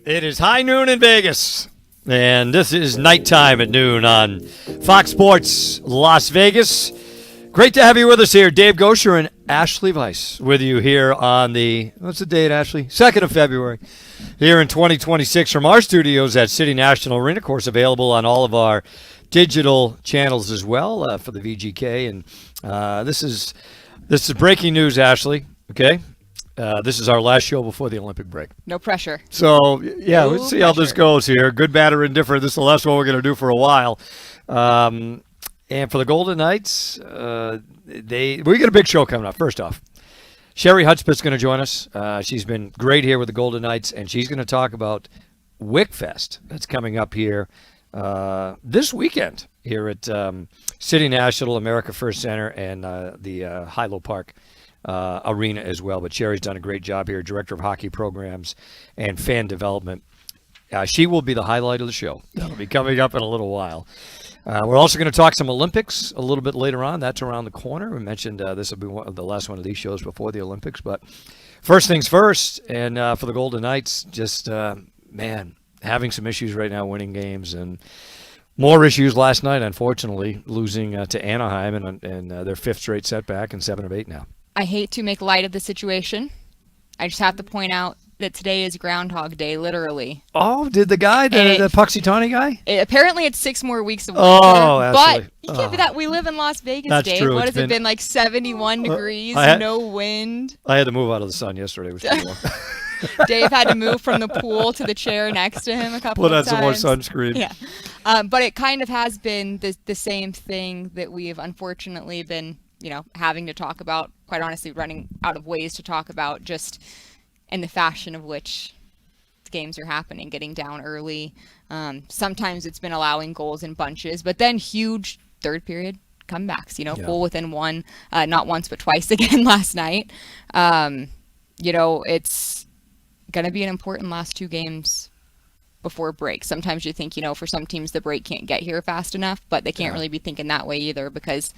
It is high noon in Vegas, and this is nighttime at noon on Fox Sports Las Vegas. Great to have you with us here. Dave Goucher and Ashali Vise with you here on the, what's the date, Ashley? 2nd of February, here in 2026 from our studios at City National Arena. Of course, available on all of our digital channels as well for the VGK. And this is breaking news, Ashley, okay? This is our last show before the Olympic break. No pressure. So, yeah, let's see how this goes here. Good, bad, or indifferent. This is the last one we're going to do for a while. And for the Golden Knights, we got a big show coming up. First off, Sherry Hudspeth's going to join us. She's been great here with the Golden Knights, and she's going to talk about WICFest that's coming up here this weekend here at City National, America First Center, and the Hilo Park arena as well. But Sherry's done a great job here, Director of Hockey Programs and Fan Development. She will be the highlight of the show. That'll be coming up in a little while. We're also going to talk some Olympics a little bit later on. That's around the corner. We mentioned this will be the last one of these shows before the Olympics. But first things first, and for the Golden Knights, just, having some issues right now winning games, and more issues last night, unfortunately, losing to Anaheim and their fifth straight setback and 7 of 8 now. I hate to make light of the situation. I just have to point out that today is Groundhog Day, literally. Oh, did the guy, the Puxatawny guy? Apparently it's 6 more weeks of winter. Oh, absolutely. But you can't be that. We live in Las Vegas, That's Dave. true. What has it been, like 71 degrees, no wind? I had to move out of the sun yesterday. It was too warm. Dave had to move from the pool to the chair next to him a couple of times. Put on some more sunscreen. Yeah. But it kind of has been the same thing that we've unfortunately been, having to talk about, quite honestly, running out of ways to talk about, just in the fashion of which the games are happening, getting down early. Sometimes it's been allowing goals in bunches, but then huge third period comebacks, goal within one, not once, but twice again last night. It's going to be an important last 2 games before break. Sometimes you think, for some teams, the break can't get here fast enough, but they can't really be thinking that way either, because,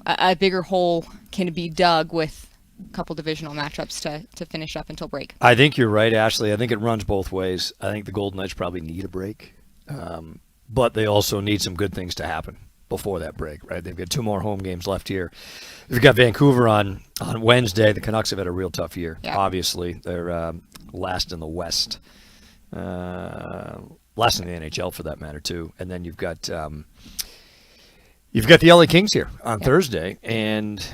a bigger hole can be dug with a couple divisional matchups to finish up until break. I think you're right, Ashley. I think it runs both ways. I think the Golden Knights probably need a break, but they also need some good things to happen before that break, right? They've got 2 more home games left here. We've got Vancouver on Wednesday. The Canucks have had a real tough year, obviously. They're last in the West, last in the NHL for that matter, too. And then you've got the LA Kings here on Thursday, and,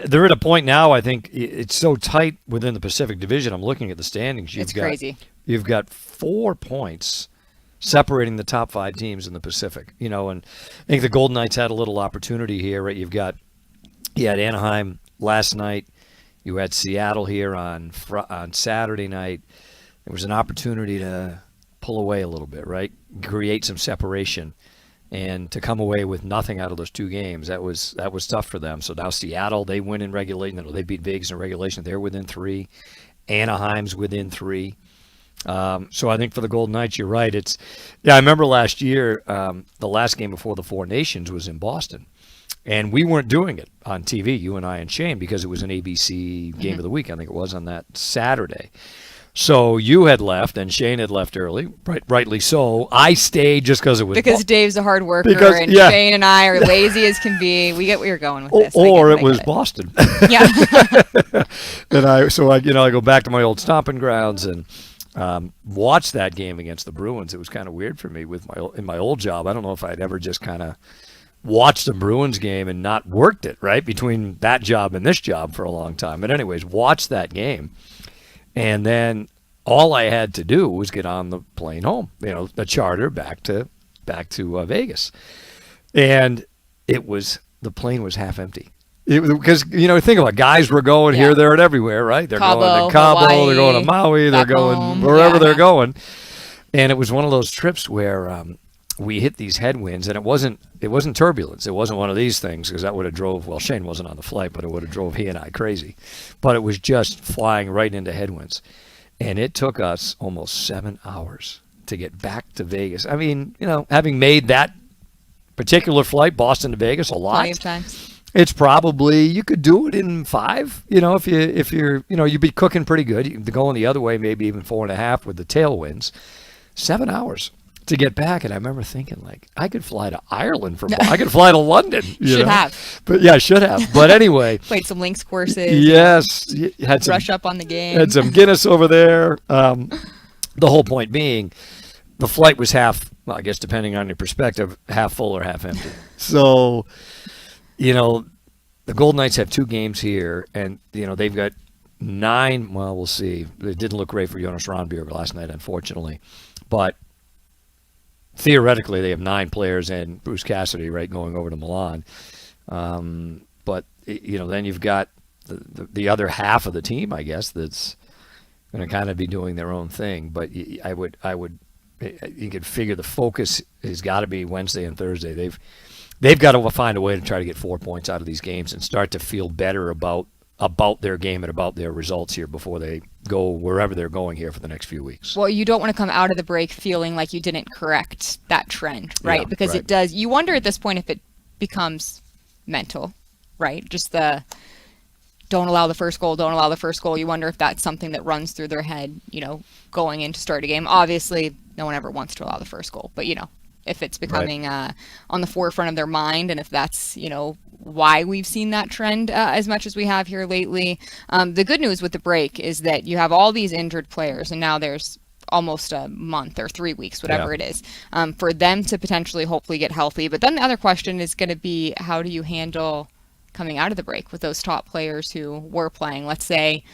they're at a point now, I think it's so tight within the Pacific Division. I'm looking at the standings. It's crazy. You've got 4 points separating the top 5 teams in the Pacific. And I think the Golden Knights had a little opportunity here, right? You had Anaheim last night. You had Seattle here on Saturday night. There was an opportunity to pull away a little bit, right? Create some separation. And to come away with nothing out of those 2 games, that was tough for them. So now Seattle, they win in regulation. They beat Vegas in regulation. They're within 3. Anaheim's within 3. So I think for the Golden Knights, you're right. I remember last year, the last game before the Four Nations was in Boston. And we weren't doing it on TV, you and I and Shane, because it was an ABC game of the week. I think it was on that Saturday. So you had left, and Shane had left early, rightly so. I stayed just because it was... Because Dave's a hard worker, and Shane and I are lazy as can be. We get where you're going with this. Or it was Boston. Yeah. And I go back to my old stomping grounds and watch that game against the Bruins. It was kind of weird for me in my old job. I don't know if I'd ever just kind of watched the Bruins game and not worked it, right, between that job and this job for a long time. But anyways, watched that game. And then all I had to do was get on the plane home, the charter back to Vegas. And the plane was half empty. Because, think about it, guys were going here, there, and everywhere, right? They're going to Cabo, Hawaii, they're going to Maui, they're going home, wherever they're going. And it was one of those trips where we hit these headwinds, and it wasn't turbulence. It wasn't one of these things, because that would have Shane wasn't on the flight, but it would have drove he and I crazy. But it was just flying right into headwinds. And it took us almost 7 hours to get back to Vegas. I mean, having made that particular flight, Boston to Vegas, a lot. Plenty of times. It's probably, you could do it in 5. If you're you'd be cooking pretty good. Going the other way, maybe even 4.5 with the tailwinds. 7 hours to get back, and I remember thinking, like, I could fly to Ireland I could fly to London. Should have. But yeah, should have. But anyway, played some links courses. Yes, had brush up on the game. Had some Guinness over there. The whole point being, the flight was half. Well, I guess depending on your perspective, half full or half empty. So, the Golden Knights have 2 games here, and they've got 9. Well, we'll see. It didn't look great for Jonas Rondbjerg last night, unfortunately, but theoretically they have 9 players and Bruce Cassidy, right, going over to Milan. But then you've got the other half of the team, I guess, that's going to kind of be doing their own thing. But I would you could figure the focus has got to be Wednesday and Thursday. They've got to find a way to try to get 4 points out of these games and start to feel better about their game and about their results here before they go wherever they're going here for the next few weeks. Well, you don't want to come out of the break feeling like you didn't correct that trend, right? Yeah, because right. It does. You wonder at this point if it becomes mental, right? Just the don't allow the first goal, don't allow the first goal. You wonder if that's something that runs through their head, going in to start a game. Obviously, no one ever wants to allow the first goal, but if it's becoming on the forefront of their mind, and if that's why we've seen that trend as much as we have here lately. The good news with the break is that you have all these injured players, and now there's almost a month or 3 weeks, whatever it is, for them to potentially hopefully get healthy. But then the other question is going to be, how do you handle coming out of the break with those top players who were playing? Let's say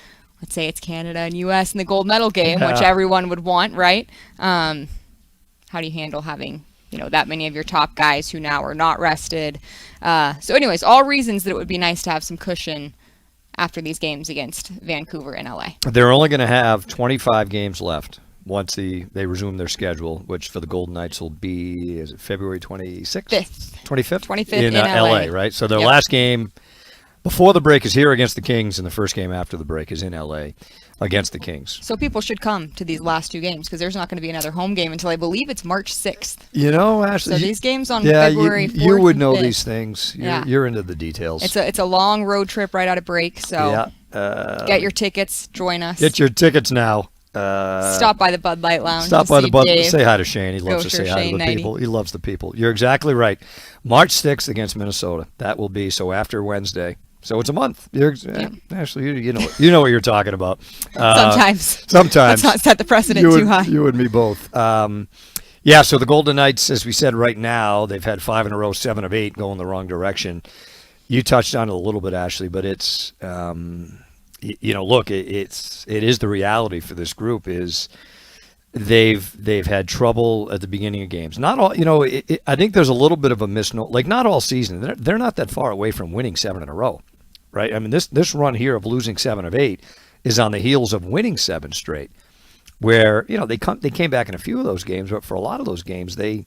it's Canada and US in the gold medal game, which everyone would want, right? How do you handle having that many of your top guys who now are not rested? So anyways, all reasons that it would be nice to have some cushion after these games against Vancouver and LA. They're only going to have 25 games left once they resume their schedule, which for the Golden Knights will be, is it February 26th? 25th in LA, right? So their last game before the break is here against the Kings, and the first game after the break is in LA against the Kings. So people should come to these last 2 games, because there's not going to be another home game until I believe it's March 6th. Ashley. So these games on February 4th. You would know 5th. These things. You're into the details. It's a long road trip right out of break, so get your tickets, join us. Get your tickets now. Stop by the Bud Light Lounge. Stop by the Bud. Dave. Say hi to Shane. He loves to say hi to the people. He loves the people. You're exactly right. March 6th against Minnesota. That will be so after Wednesday. So it's a month. Ashley, you know what you're talking about. Sometimes. Sometimes. Let's not set the precedent too high. You and me both. So the Golden Knights, as we said, right now they've had 5 in a row, 7 of 8 going the wrong direction. You touched on it a little bit, Ashley, but it's. Look, it is the reality for this group is they've had trouble at the beginning of games. Not all, I think there's a little bit of a misnomer. Like, not all season. They're not that far away from winning 7 in a row, right? I mean, this run here of losing 7 of 8 is on the heels of winning 7 straight, where they came back in a few of those games, but for a lot of those games they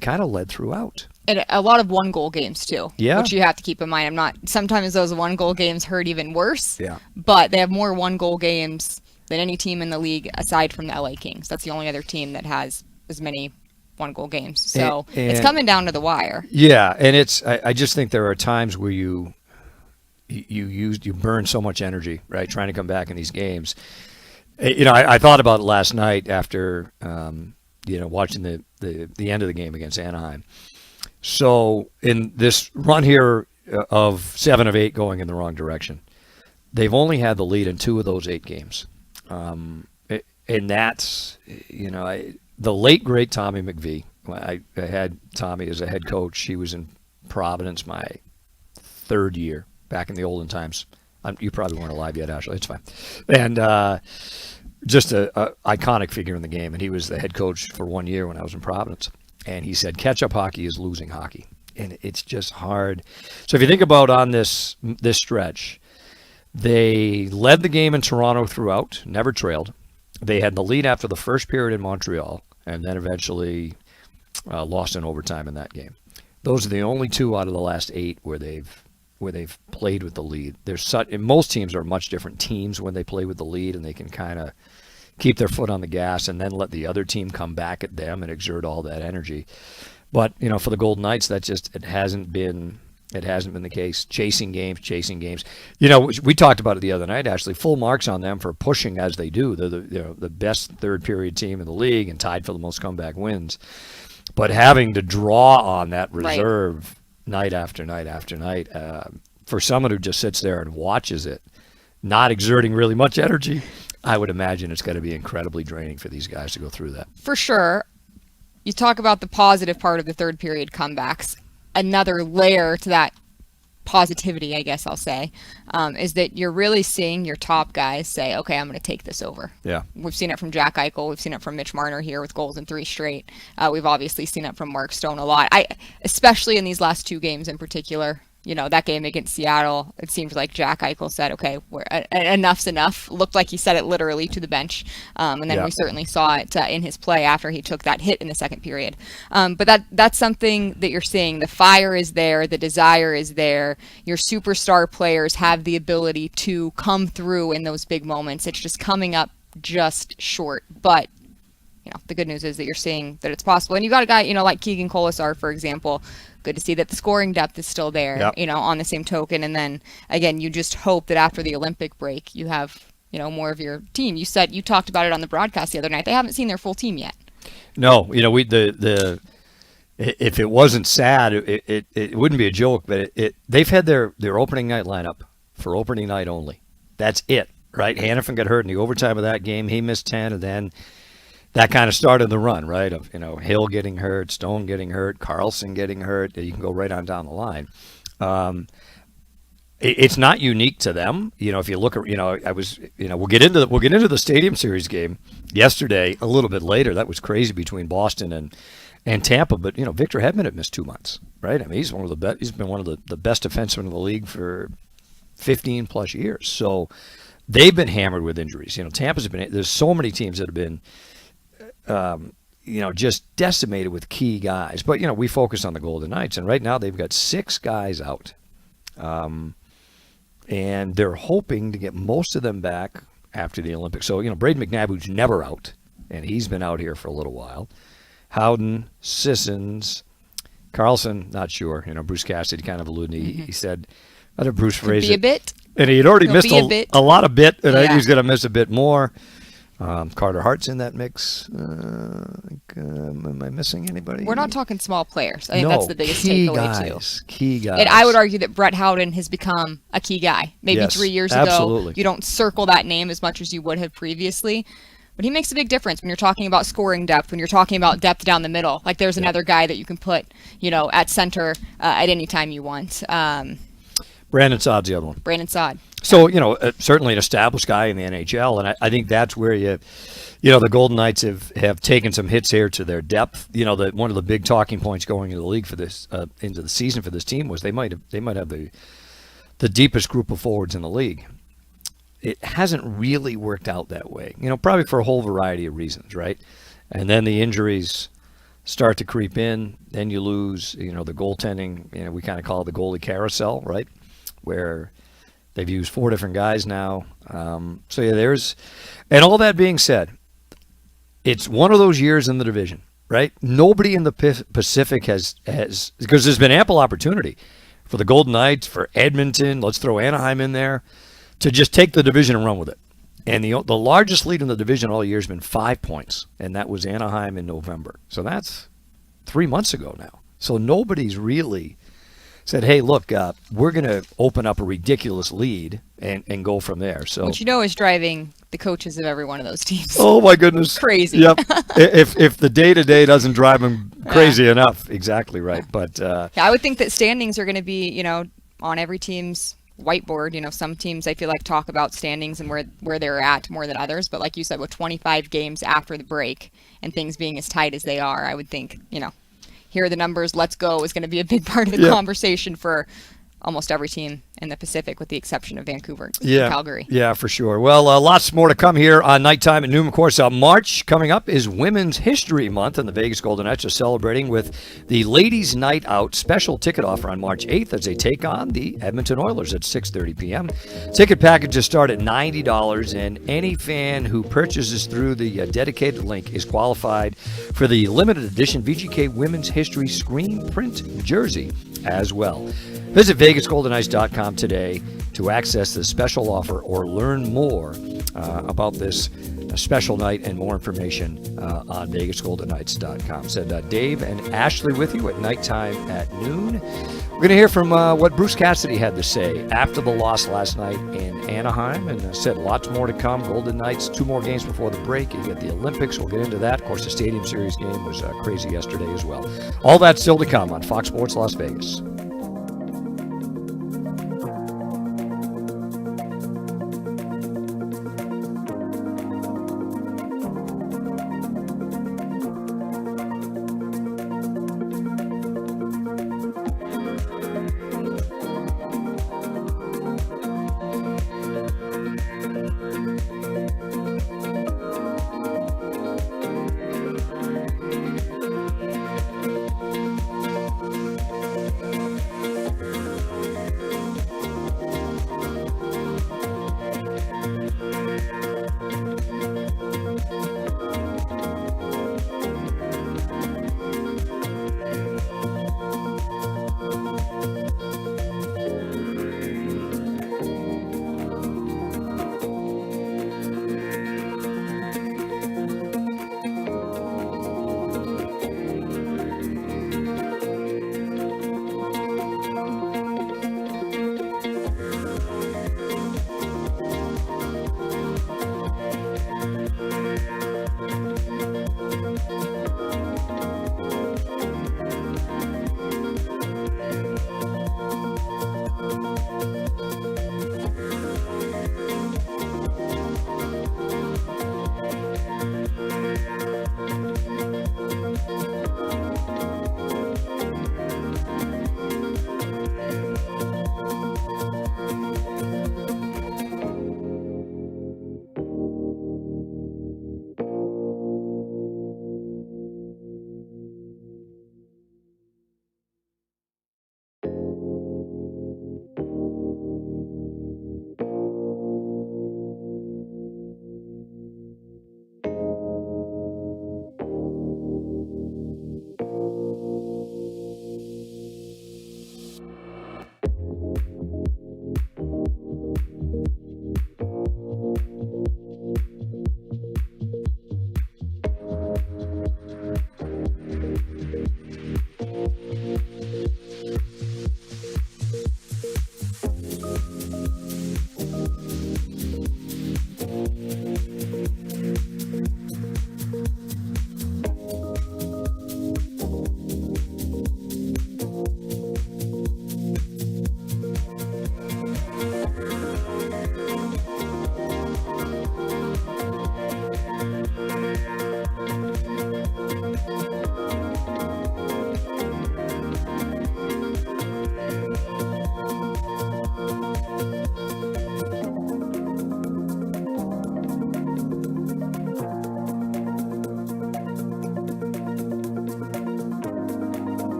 kind of led throughout. And a lot of 1-goal games too, which you have to keep in mind. Sometimes those 1-goal games hurt even worse, but they have more 1-goal games than any team in the league aside from the LA Kings. That's the only other team that has as many 1-goal games. So it's coming down to the wire. Yeah, and I just think there are times where you burn so much energy, right, trying to come back in these games. I thought about it last night after watching the end of the game against Anaheim. So in this run here of 7 of 8 going in the wrong direction, they've only had the lead in 2 of those 8 games. And that's, the late, great Tommy McVie. I had Tommy as a head coach. He was in Providence my 3rd year, back in the olden times. You probably weren't alive yet, Ashley. It's fine. And just a iconic figure in the game. And he was the head coach for 1 year when I was in Providence. And he said, catch-up hockey is losing hockey. And it's just hard. So if you think about on this stretch, they led the game in Toronto throughout, never trailed. They had the lead after the first period in Montreal, and then eventually lost in overtime in that game. Those are the only 2 out of the last 8 where they've played with the lead. And most teams are much different teams when they play with the lead, and they can kind of keep their foot on the gas and then let the other team come back at them and exert all that energy. But, for the Golden Knights, it hasn't been It hasn't been the case. Chasing games. You know, we talked about it the other night, Ashley. Full marks on them for pushing as they do. They're the best third period team in the league and tied for the most comeback wins. But having to draw on that reserve night after night after night, for someone who just sits there and watches it, not exerting really much energy, I would imagine it's going to be incredibly draining for these guys to go through that. For sure. You talk about the positive part of the third period comebacks. Another layer to that positivity, I guess I'll say, is that you're really seeing your top guys say, okay, I'm going to take this over. Yeah. We've seen it from Jack Eichel. We've seen it from Mitch Marner here with goals in 3 straight. We've obviously seen it from Mark Stone a lot. Especially in these last 2 games in particular. You know, that game against Seattle, it seems like Jack Eichel said, okay, enough's enough. Looked like he said it literally to the bench. And then we certainly saw it in his play after he took that hit in the second period. But that's something that you're seeing. The fire is there. The desire is there. Your superstar players have the ability to come through in those big moments. It's just coming up just short. But you know, the good news is that you're seeing that it's possible. And you got a guy, you know, like Keegan Colasar, for example. Good to see that the scoring depth is still there, you know, on the same token. And then, again, you just hope that after the Olympic break, you have, you know, more of your team. You talked about it on the broadcast the other night. They haven't seen their full team yet. No, you know, if it wasn't sad, it wouldn't be a joke, but they've had their opening night lineup for opening night only. That's it, right? Hannafin got hurt in the overtime of that game. He missed 10, and then that kind of started the run, right? Of, you know, Hill getting hurt, Stone getting hurt, Carlson getting hurt. You can go right on down the line. It's not unique to them. You know, if you look at, you know, we'll get into the Stadium Series game yesterday a little bit later. That was crazy between Boston and Tampa. But, you know, Victor Hedman had missed 2 months, right? I mean, he's been one of the best defensemen in the league for 15 plus years. So they've been hammered with injuries. You know, there's so many teams that have been, you know, just decimated with key guys. But, you know, we focus on the Golden Knights, and right now they've got 6 guys out. And they're hoping to get most of them back after the Olympics. So, you know, Braden McNabb, who's never out, and he's been out here for a little while. Howden, Sissons, Carlson, not sure. You know, Bruce Cassidy kind of alluded. He said, I know Bruce phrased it. Be a bit. And he had already missed a lot of bit, and I think he's going to miss a bit more. Carter Hart's in that mix. Am I missing anybody? We're not talking small players. I think that's the biggest takeaway too. Key guys. And I would argue that Brett Howden has become a key guy. Maybe 3 years ago, you don't circle that name as much as you would have previously. But he makes a big difference when you're talking about scoring depth, when you're talking about depth down the middle. Like there's another guy that you can put, you know, at center at any time you want. Brandon Saad's the other one. Brandon Saad. So, you know, certainly an established guy in the NHL, and I think that's where you know, the Golden Knights have taken some hits here to their depth. You know, one of the big talking points going into the league for this into the season for this team was they might have the deepest group of forwards in the league. It hasn't really worked out that way. You know, probably for a whole variety of reasons, right? And then the injuries start to creep in. Then you lose. You know, the goaltending. You know, we kind of call it the goalie carousel, right? Where they've used 4 different guys now. So, yeah, and all that being said, it's one of those years in the division, right? Nobody in the Pacific has because there's been ample opportunity for the Golden Knights, for Edmonton, let's throw Anaheim in there, to just take the division and run with it. And the largest lead in the division all year has been 5 points, and that was Anaheim in November. So that's 3 months ago now. So nobody's really said, hey, look, we're going to open up a ridiculous lead and go from there. So, which you know is driving the coaches of every one of those teams. Oh, my goodness. Crazy. Yep. if the day-to-day doesn't drive them crazy enough. Exactly right. But I would think that standings are going to be, you know, on every team's whiteboard. You know, some teams I feel like talk about standings and where they're at more than others. But like you said, with 25 games after the break and things being as tight as they are, I would think, you know, here are the numbers, let's go is going to be a big part of the conversation for almost every team in the Pacific, with the exception of Vancouver and Calgary. Yeah, for sure. Well, lots more to come here on Nighttime at Noon. Of course, March coming up is Women's History Month, and the Vegas Golden Knights are celebrating with the Ladies' Night Out special ticket offer on March 8th as they take on the Edmonton Oilers at 6:30 p.m. Ticket packages start at $90, and any fan who purchases through the dedicated link is qualified for the limited edition VGK Women's History screen print jersey as well. Visit VegasGoldenKnights.com today to access the special offer or learn more about this special night and more information on VegasGoldenKnights.com. Said Dave and Ashley with you at Nighttime at Noon. We're going to hear from what Bruce Cassidy had to say after the loss last night in Anaheim, and said lots more to come. Golden Knights, 2 more games before the break. You get the Olympics. We'll get into that. Of course, the Stadium Series game was crazy yesterday as well. All that still to come on Fox Sports Las Vegas.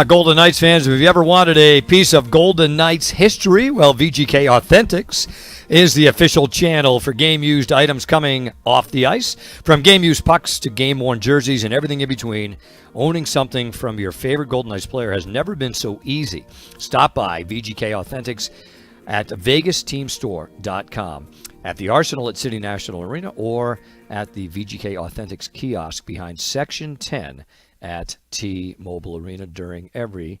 Golden Knights fans, if you ever wanted a piece of Golden Knights history, well, VGK Authentics is the official channel for game-used items coming off the ice. From game-used pucks to game-worn jerseys and everything in between, owning something from your favorite Golden Knights player has never been so easy. Stop by VGK Authentics at VegasTeamStore.com, at the Arsenal at City National Arena, or at the VGK Authentics kiosk behind Section 10 at T-Mobile Arena during every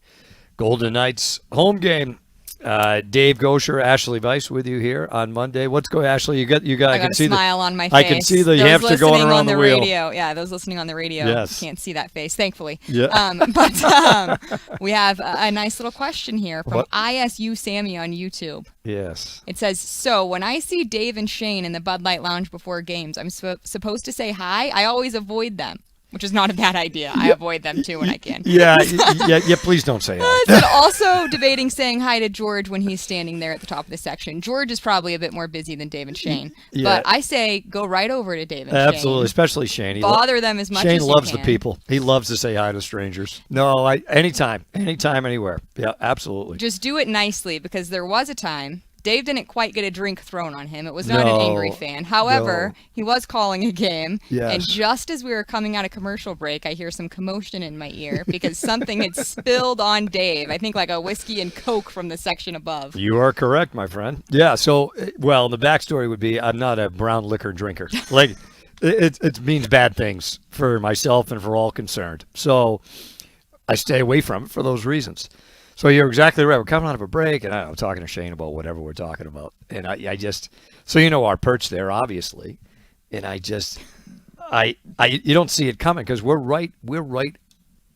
Golden Knights home game. Dave Goucher, Ashali Vise with you here on Monday. What's going, Ashley? You got. I I got can a see smile on my face. I can see the those hamster going listening around on the wheel. radio. Yeah, those listening on the radio Yes. can't see that face, thankfully. Yeah. But we have a nice little question here from What? ISU Sammy on YouTube. Yes. It says, so when I see Dave and Shane in the Bud Light Lounge before games, I'm supposed to say hi? I always avoid them, which is not a bad idea. I avoid them too when I can. Yeah. Yeah. Please don't say that. But also debating saying hi to George when he's standing there at the top of the section. George is probably a bit more busy than Dave and Shane. Yeah. But I say go right over to Dave and Absolutely, Shane. especially Shane. Bother them as much Shane as you loves can. the people. He loves to say hi to strangers. No, anytime, anywhere. Yeah, absolutely. Just do it nicely, because there was a time Dave didn't quite get a drink thrown on him. It was not an angry fan. However, he was calling a game. Yes. And just as we were coming out of commercial break, I hear some commotion in my ear because something had spilled on Dave. I think like a whiskey and Coke from the section above. You are correct, my friend. Yeah, so, well, the backstory would be I'm not a brown liquor drinker. Like, it means bad things for myself and for all concerned. So I stay away from it for those reasons. So you're exactly right. We're coming out of a break, and I'm talking to Shane about whatever we're talking about. And I just, so you know our perch there, obviously. And you don't see it coming because we're right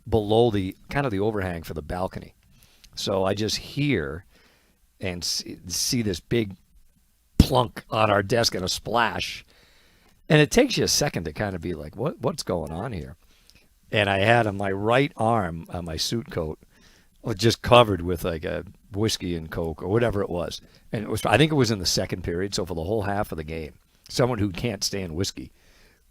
below the kind of the overhang for the balcony. So I just hear and see this big plunk on our desk and a splash. And it takes you a second to kind of be like, what's going on here? And I had on my right arm on my suit coat just covered with like a whiskey and Coke or whatever it was. And I think it was in the second period, so for the whole half of the game, someone who can't stand whiskey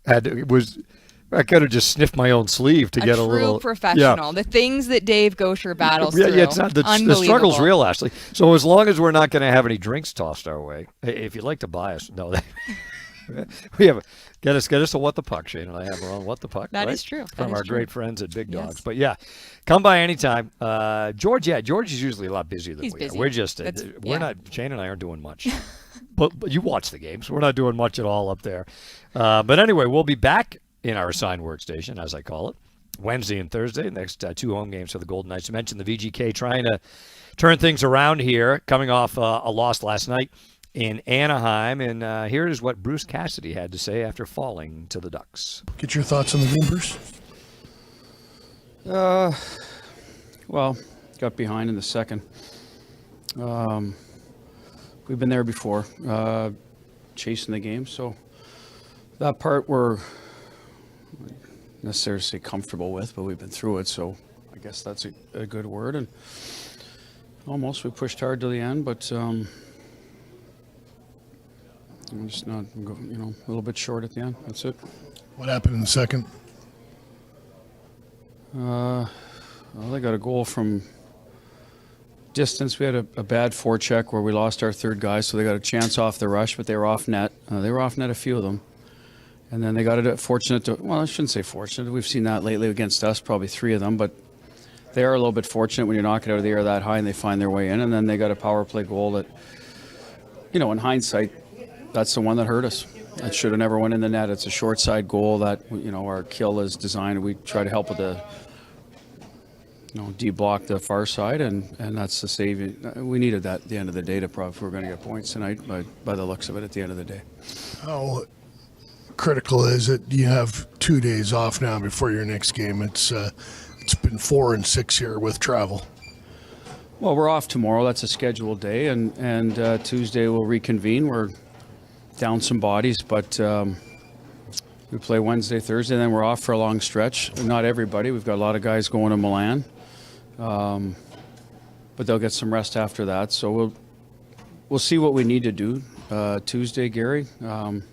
I could have just sniffed my own sleeve to get a little. True professional. Yeah. The things that Dave Goucher battles through. Yeah, it's not the struggle's real, Ashley. So as long as we're not going to have any drinks tossed our way, if you'd like to buy us, no, we have get us a What the Puck. Shane and I have our own What the Puck. That right? is true. From our great friends at Big Dogs. Yes. But yeah, come by anytime. George is usually a lot busier than He's we busy. are. We're just not. Shane and I aren't doing much. but you watch the games. We're not doing much at all up there. But anyway, we'll be back in our assigned workstation, as I call it, Wednesday and Thursday. Next two home games for the Golden Knights. You mentioned the VGK trying to turn things around here, coming off a loss last night in Anaheim. And here is what Bruce Cassidy had to say after falling to the Ducks. Get your thoughts on the game, Bruce. Well, got behind in the second. We've been there before, chasing the game. So that part we're not necessarily say comfortable with, but we've been through it. So I guess that's a good word. And almost we pushed hard to the end, but I'm just not, a little bit short at the end. That's it. What happened in the second? Well, they got a goal from distance. We had a bad forecheck where we lost our third guy, so they got a chance off the rush, but they were off net. They were off net, a few of them. And then they got it fortunate I shouldn't say fortunate. We've seen that lately against us, probably three of them, but they are a little bit fortunate when you knock it out of the air that high and they find their way in. And then they got a power play goal that, in hindsight, that's the one that hurt us. That should have never went in the net. It's a short side goal that, our kill is designed. We try to help with the, de-block the far side, and that's the save. We needed that at the end of the day if we were going to get points tonight, by the looks of it at the end of the day. How critical is it? You have 2 days off now before your next game. It's been 4 and 6 here with travel. Well, we're off tomorrow. That's a scheduled day, and Tuesday we'll reconvene. We're down some bodies, but we play Wednesday, Thursday, and then we're off for a long stretch. Not everybody. We've got a lot of guys going to Milan, but they'll get some rest after that. So we'll see what we need to do Tuesday, Gary. There'll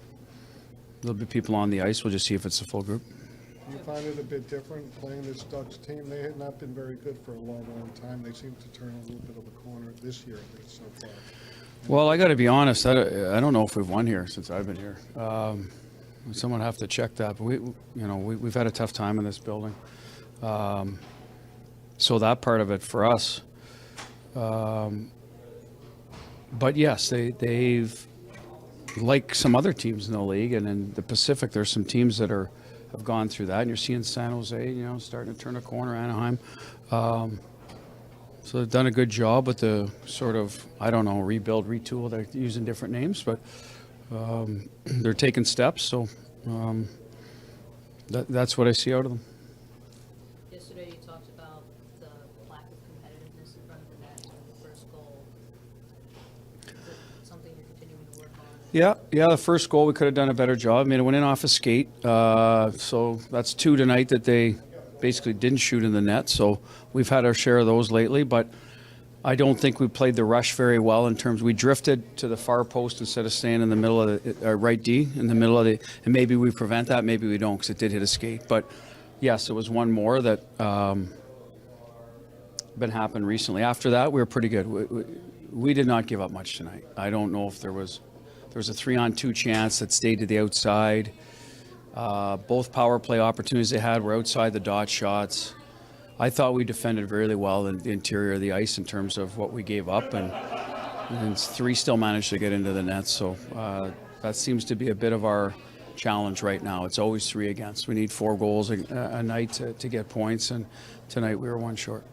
be people on the ice. We'll just see if it's a full group. Do you find it a bit different playing this Ducks team? They had not been very good for a long, long time. They seem to turn a little bit of a corner this year, at least so far. Well, I got to be honest. I don't know if we've won here since I've been here. Someone have to check that. But we've had a tough time in this building. So that part of it for us. But yes, they've like some other teams in the league, and in the Pacific, there's some teams that have gone through that. And you're seeing San Jose, starting to turn a corner. Anaheim. So they've done a good job with the sort of, I don't know, rebuild, retool. They're using different names, but they're taking steps. So that's what I see out of them. Yesterday you talked about the lack of competitiveness in front of the net and the first goal. Is it something you're continuing to work on? Yeah, the first goal we could have done a better job. I mean, it went in off a skate. So that's 2 tonight that they basically didn't shoot in the net. So we've had our share of those lately, but I don't think we played the rush very well in terms, we drifted to the far post instead of staying in the middle of the right D, in the middle of the, and maybe we prevent that, maybe we don't, because it did hit a skate. But yes, it was one more that been happened recently. After that, we were pretty good. We did not give up much tonight. I don't know if there was a 3-on-2 chance that stayed to the outside. Both power play opportunities they had were outside the dot shots. I thought we defended really well in the interior of the ice in terms of what we gave up, and 3 still managed to get into the net. So that seems to be a bit of our challenge right now. It's always 3 against. We need 4 goals a night to get points, and tonight we were 1 short.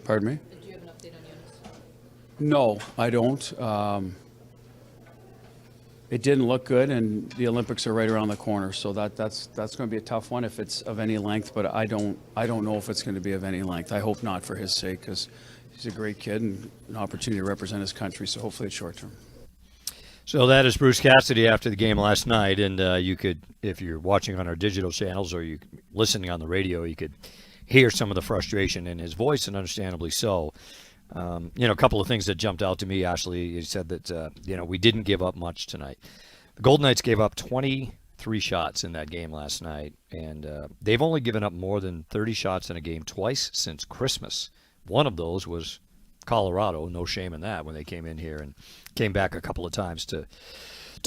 Pardon me? Do you have an update on Jonas? No, I don't. It didn't look good, and the Olympics are right around the corner, so that's going to be a tough one if it's of any length. But I don't know if it's going to be of any length. I hope not, for his sake, because he's a great kid and an opportunity to represent his country. So hopefully it's short term. So that is Bruce Cassidy after the game last night, and you could, if you're watching on our digital channels or you listening on the radio, you could hear some of the frustration in his voice, and understandably so. A couple of things that jumped out to me, Ashley. You said that, we didn't give up much tonight. The Golden Knights gave up 23 shots in that game last night, and they've only given up more than 30 shots in a game twice since Christmas. One of those was Colorado, no shame in that, when they came in here and came back a couple of times to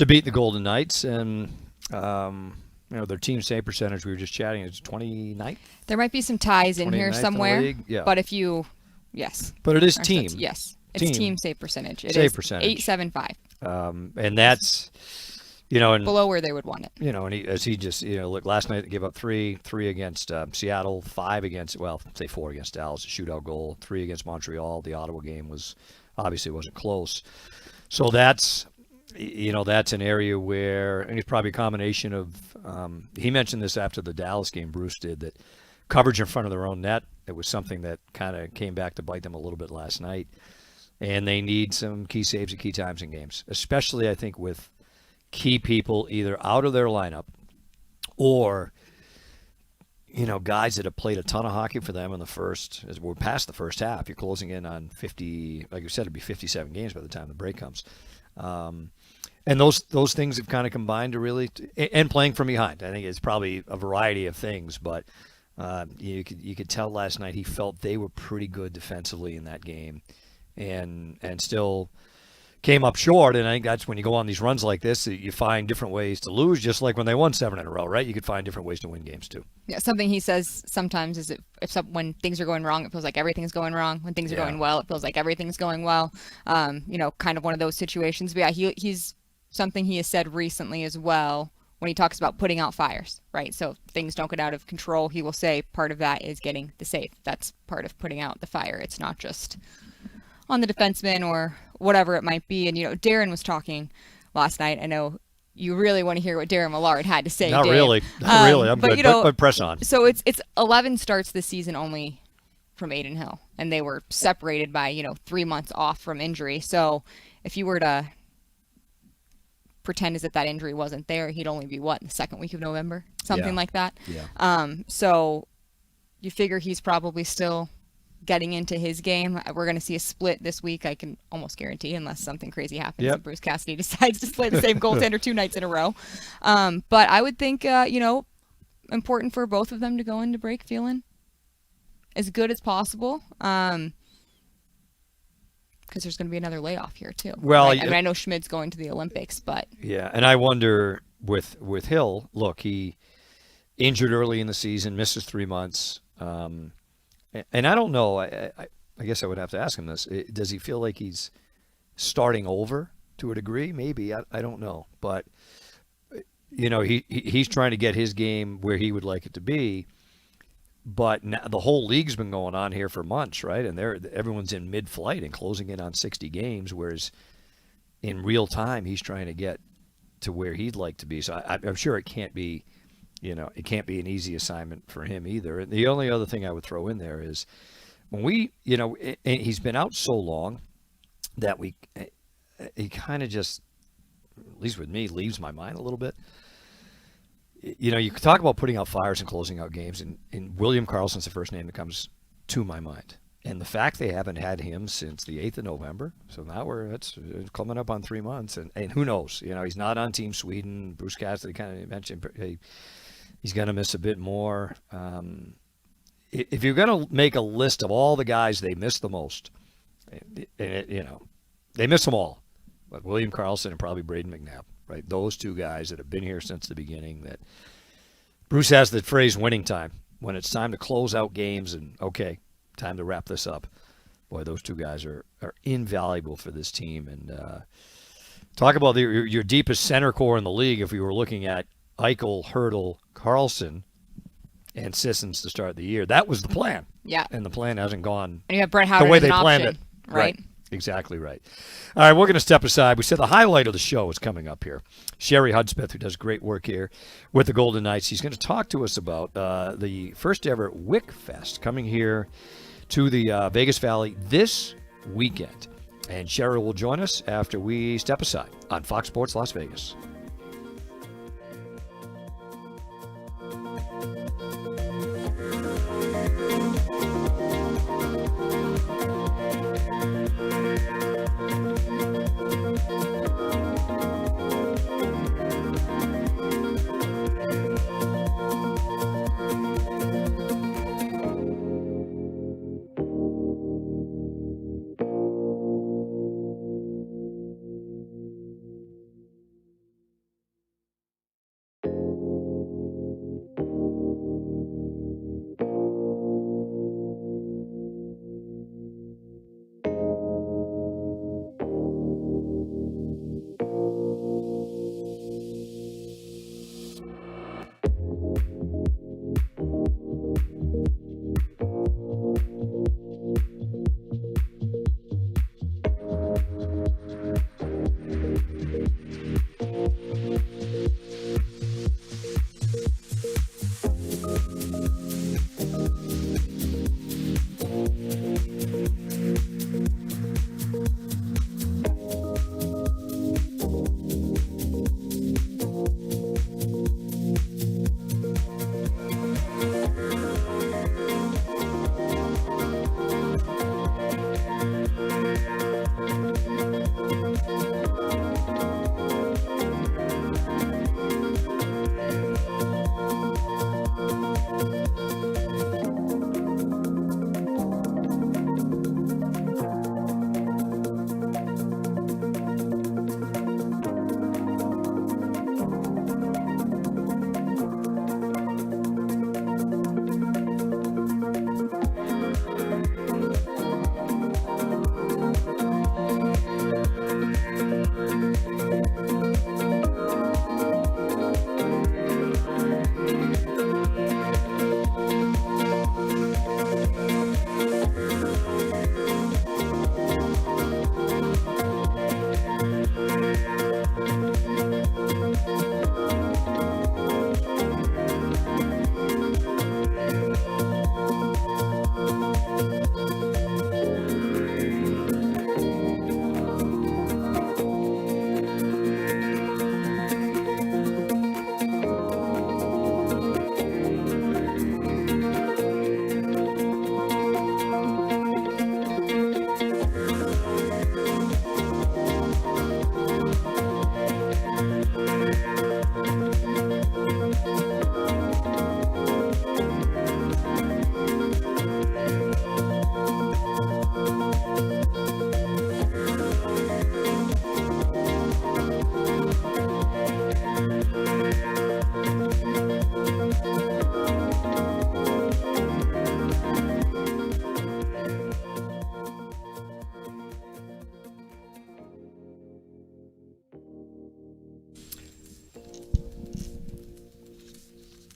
beat the Golden Knights. And, their team save percentage, we were just chatting, it's 29th? There might be some ties in here 29th in the somewhere, league? Yeah. but if you, yes. But it is Or team. Yes, it's team save percentage. It Save is percentage. 875. And that's, and below where they would want it. and he just, look, last night they gave up three against Seattle, 5 against, say 4 against Dallas, a shootout goal, 3 against Montreal. The Ottawa game wasn't close. So that's an area where, and it's probably a combination of, he mentioned this after the Dallas game, Bruce did, that coverage in front of their own net, it was something that kind of came back to bite them a little bit last night. And they need some key saves at key times in games, especially, I think, with key people either out of their lineup or, guys that have played a ton of hockey for them in the first, as we're past the first half. You're closing in on 50, like you said, it'd be 57 games by the time the break comes. And those things have kind of combined to really, and playing from behind. I think it's probably a variety of things, but you could tell last night he felt they were pretty good defensively in that game, and still came up short. And I think that's when you go on these runs like this, you find different ways to lose, just like when they won 7 in a row, right? You could find different ways to win games too. Yeah, something he says sometimes is when things are going wrong, it feels like everything's going wrong. When things are going well, it feels like everything's going well. Kind of one of those situations. But yeah, he's something he has said recently as well when he talks about putting out fires, right? So if things don't get out of control, he will say part of that is getting the save. That's part of putting out the fire. It's not just on the defenseman or whatever it might be. And, Darren was talking last night. I know you really want to hear what Darren Millard had to say. Not Dave. really. Not really. I'm good. But press on. So it's 11 starts this season only from Adin Hill. And they were separated by, 3 months off from injury. So if you were to pretend as if that injury wasn't there, he'd only be in the second week of November, something like that. Yeah. So you figure he's probably still getting into his game. We're going to see a split this week, I can almost guarantee, unless something crazy happens and Bruce Cassidy decides to play the same goaltender 2 nights in a row. But I would think, important for both of them to go into break feeling as good as possible. Because there's going to be another layoff here too. Well, right? I know Schmid's going to the Olympics, but and I wonder with Hill. Look, he injured early in the season, misses 3 months, and I don't know. I guess I would have to ask him this: does he feel like he's starting over to a degree? Maybe I don't know, but he's trying to get his game where he would like it to be. But now, the whole league's been going on here for months, right? And everyone's in mid-flight and closing in on 60 games, whereas in real time he's trying to get to where he'd like to be. So I'm sure it can't be, it can't be an easy assignment for him either. And the only other thing I would throw in there is when and he's been out so long that he kind of just, at least with me, leaves my mind a little bit. You talk about putting out fires and closing out games, and William Karlsson's the first name that comes to my mind. And the fact they haven't had him since the 8th of November, so now it's coming up on 3 months, and who knows? He's not on Team Sweden. Bruce Cassidy kind of mentioned he's going to miss a bit more. If you're going to make a list of all the guys they miss the most, they miss them all, but William Karlsson and probably Braden McNabb. Right, those two guys that have been here since the beginning. That Bruce has the phrase "winning time" when it's time to close out games and okay, time to wrap this up. Boy, those two guys are invaluable for this team. And talk about your deepest center core in the league. If we were looking at Eichel, Hertl, Karlsson, and Sissons to start the year, that was the plan. Yeah, and the plan hasn't gone and you have Brett Howard the way as they an planned option, it. right? Exactly right. All right, we're going to step aside. We said the highlight of the show is coming up here. Sherry Hudspeth, who does great work here with the Golden Knights, he's going to talk to us about the first ever Wick Fest coming here to the Vegas Valley this weekend. And Sherry will join us after we step aside on Fox Sports Las Vegas.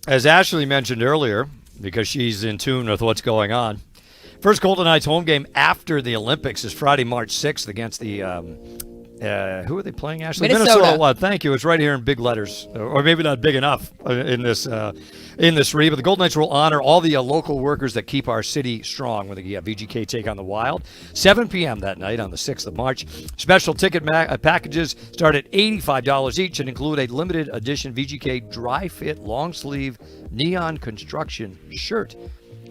As Ashley mentioned earlier, because she's in tune with what's going on. First Golden Knights home game after the Olympics is Friday, March 6th against the who are they playing, Ashley? Minnesota. Well, thank you. It's right here in big letters, or maybe not big enough in this read. But the Golden Knights will honor all the local workers that keep our city strong when the VGK take on the Wild. 7 p.m. that night on the 6th of March. Special ticket packages start at $85 each and include a limited edition VGK dry fit long sleeve neon construction shirt.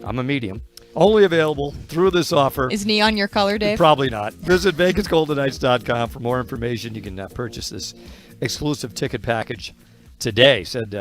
I'm a medium. Only available through this offer. Is neon your color, Dave? Probably not. Visit VegasGoldenKnights.com for more information. You can purchase this exclusive ticket package today. Said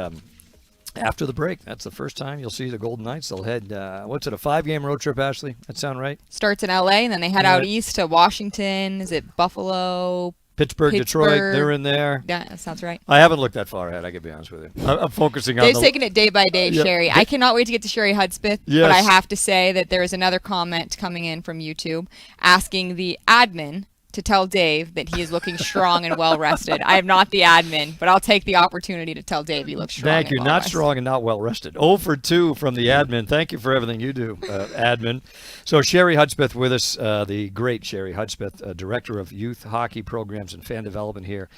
after the break, that's the first time you'll see the Golden Knights. They'll head, what's it, a 5-game road trip, Ashley? That sound right? Starts in LA, and then they head out east to Washington. Is it Buffalo? Pittsburgh, Detroit, they're in there. Yeah, that sounds right. I haven't looked that far ahead, I can be honest with you. I'm focusing on Dave's taking it day by day, Yeah. Sherry. I cannot wait to get to Sherry Hudspeth, Yes. but I have to say that there is another comment coming in from YouTube asking the admin to tell Dave that he is looking strong and well-rested. I am not the admin, but I'll take the opportunity to tell Dave he looks strong. Thank you. and Not well-rested. strong and not well rested. 0 for 2 from the admin. Thank you for everything you do, admin. So Sherry Hudspeth with us, the great Sherry Hudspeth, Director of Youth Hockey Programs and Fan Development here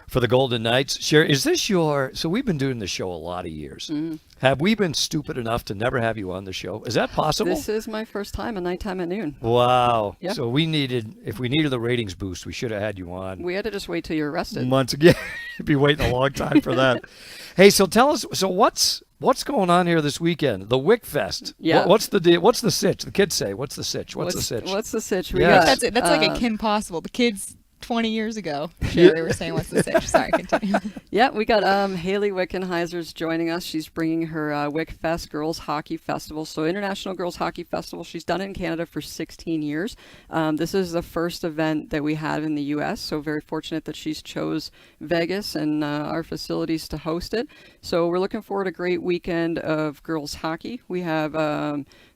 for the Golden Knights. Sherry, is this so we've been doing this show a lot of years. Have we been stupid enough to never have you on the show? Is that possible? This is my first time, a nighttime at noon. Wow. Yeah. So if we needed the ratings boost, we should have had you on. We had to just wait till you're arrested. Months ago. You'd be waiting a long time for that. Hey, so tell us, what's going on here this weekend? The Wick Fest. Yeah. What's the deal? What's the sitch? The kids say, what's the sitch? What's the sitch? What's the sitch? We Yes. got, That's like a Kim Possible. The kids 20 years ago, Sherry, were saying what's the sitch. Sorry, continue. Yeah, we got Haley Wickenheiser's joining us. She's bringing her Wick Fest Girls Hockey Festival. So International Girls Hockey Festival. She's done it in Canada for 16 years. This is the first event that we have in the U.S., so very fortunate that she's chose Vegas and our facilities to host it. So we're looking forward to a great weekend of girls hockey. We have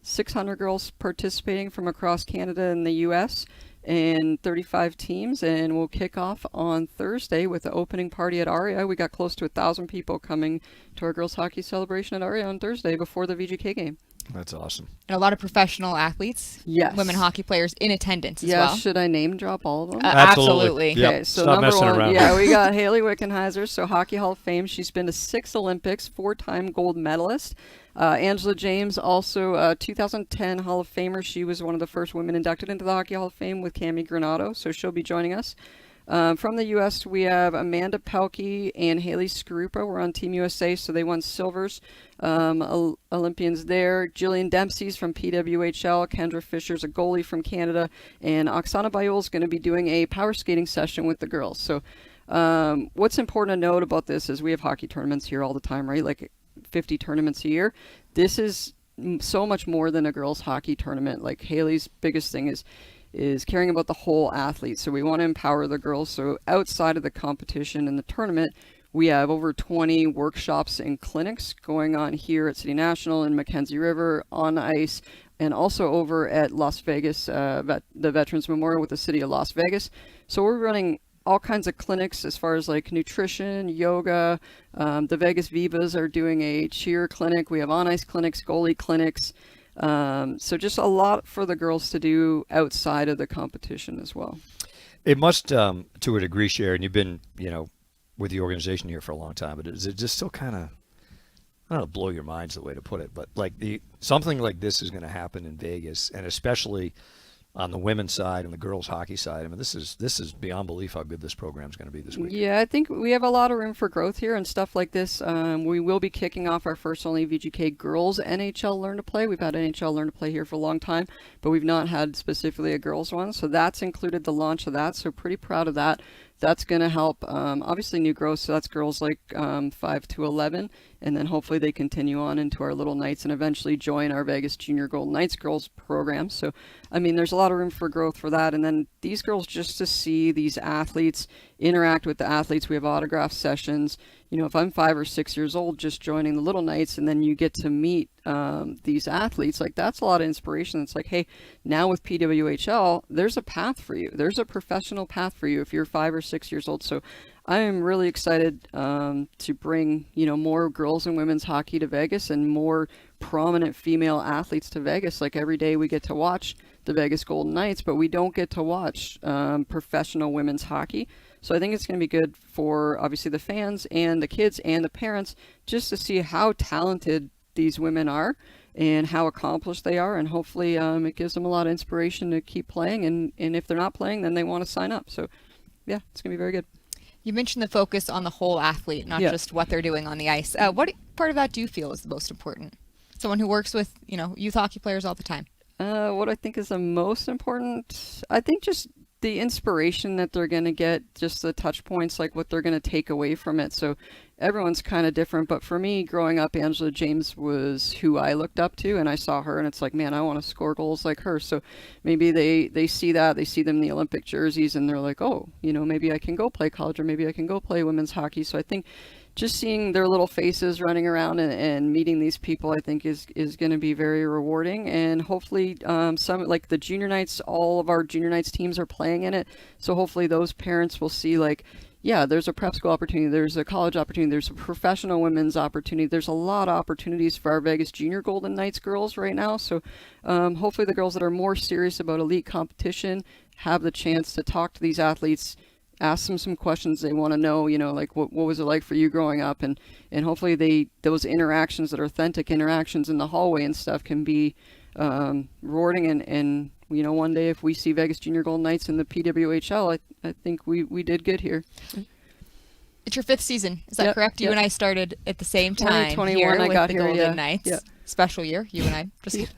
600 girls participating from across Canada and the U.S., and 35 teams, and we'll kick off on Thursday with the opening party at Aria. We got close to 1,000 people coming to our girls hockey celebration at Aria on Thursday before the VGK game. That's awesome. And a lot of professional athletes, Yes. women hockey players in attendance as Yeah, well. should I name drop all of them? Absolutely. Yep. Okay, so Stop number messing one, around. yeah, we got Haley Wickenheiser, so Hockey Hall of Fame. She's been to 6 Olympics, 4-time gold medalist. Angela James, also a 2010 Hall of Famer. She was one of the first women inducted into the Hockey Hall of Fame with Cami Granato, so she'll be joining us. From the U.S., we have Amanda Pelkey and Haley Skarupa. We're on Team USA, so they won silvers. Olympians there. Jillian Dempsey's from PWHL. Kendra Fisher's a goalie from Canada. And Oksana Bayul's going to be doing a power skating session with the girls. So what's important to note about this is we have hockey tournaments here all the time, right? Like 50 tournaments a year. This is so much more than a girls hockey tournament. Like Haley's biggest thing is caring about the whole athlete. So we want to empower the girls. So outside of the competition and the tournament, we have over 20 workshops and clinics going on here at City National in Mackenzie River, on ice, and also over at Las Vegas, the Veterans Memorial with the City of Las Vegas. So we're running all kinds of clinics as far as like nutrition, yoga. The Vegas Vivas are doing a cheer clinic. We have on-ice clinics, goalie clinics. So just a lot for the girls to do outside of the competition as well. It must, to a degree, Sharon, you've been, with the organization here for a long time, but is it just still kind of, I don't know, blow your mind's the way to put it, but like something like this is going to happen in Vegas, and especially on the women's side and the girls' hockey side. I mean, this is beyond belief how good this program is going to be this week. Yeah, I think we have a lot of room for growth here and stuff like this. We will be kicking off our first only VGK girls NHL Learn to Play. We've had NHL Learn to Play here for a long time, but we've not had specifically a girls one. So that's included the launch of that. So pretty proud of that. That's going to help, obviously, new growth. So that's girls like 5 to 11. And then hopefully they continue on into our Little Knights and eventually join our Vegas Junior Golden Knights girls program. So, I mean, there's a lot of room for growth for that. And then these girls, just to see these athletes interact with the athletes, we have autograph sessions. If I'm 5 or 6 years old, just joining the Little Knights, and then you get to meet these athletes, like that's a lot of inspiration. It's like, hey, now with PWHL, there's a path for you. There's a professional path for you if you're 5 or 6 years old. So I am really excited to bring, more girls and women's hockey to Vegas and more prominent female athletes to Vegas. Like every day we get to watch the Vegas Golden Knights, but we don't get to watch professional women's hockey. So I think it's going to be good for obviously the fans and the kids and the parents just to see how talented these women are and how accomplished they are. And hopefully it gives them a lot of inspiration to keep playing. And if they're not playing, then they want to sign up. So yeah, it's going to be very good. You mentioned the focus on the whole athlete, not just what they're doing on the ice. What part of that do you feel is the most important? Someone who works with, youth hockey players all the time. What I think is the most important, I think just the inspiration that they're going to get, just the touch points, like what they're going to take away from it. So everyone's kind of different. But for me, growing up, Angela James was who I looked up to, and I saw her, and it's like, man, I want to score goals like her. So maybe they see that, they see them in the Olympic jerseys, and they're like, oh, maybe I can go play college, or maybe I can go play women's hockey. So I think just seeing their little faces running around and meeting these people, I think is going to be very rewarding. And hopefully some, like the junior nights, all of our junior nights teams are playing in it. So hopefully those parents will see, like, yeah, there's a prep school opportunity, there's a college opportunity, there's a professional women's opportunity. There's a lot of opportunities for our Vegas Junior Golden Knights girls right now. So hopefully the girls that are more serious about elite competition have the chance to talk to these athletes, ask them some questions they want to know, like what was it like for you growing up, and hopefully those interactions, that are authentic interactions in the hallway and stuff, can be rewarding. And one day if we see Vegas Junior Golden Knights in the PWHL, I think we did good here. It's your 5th season, is that correct? You and I started at the same time 2021 here I with got the here, Golden Knights. Yeah. Special year, you and I.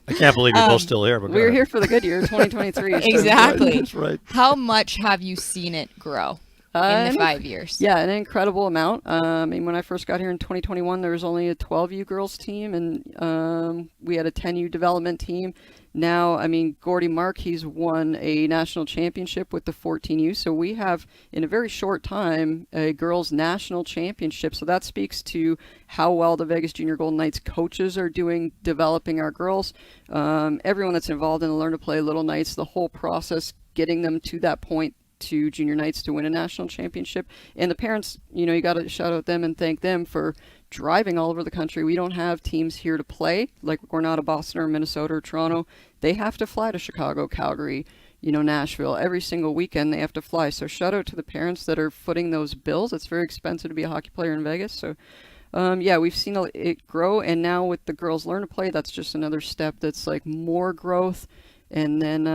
I can't believe you're both still here. But We were here for the good year, 2023. Exactly. That's right. How much have you seen it grow in the 5 years? Yeah, an incredible amount. When I first got here in 2021, there was only a 12U girls team, and we had a 10U development team. Now, Gordy Mark, he's won a national championship with the 14U. So we have, in a very short time, a girls' national championship. So that speaks to how well the Vegas Junior Golden Knights coaches are doing developing our girls. Everyone that's involved in the Learn to Play Little Knights, the whole process, getting them to that point to junior Knights to win a national championship. And the parents, you got to shout out them and thank them for driving all over the country. We don't have teams here to play. Like, we're not a Boston or Minnesota or Toronto. They have to fly to Chicago, Calgary, Nashville. Every single weekend they have to fly. So shout out to the parents that are footing those bills. It's very expensive to be a hockey player in Vegas. So we've seen it grow. And now with the girls Learn to Play, that's just another step that's like more growth. And then,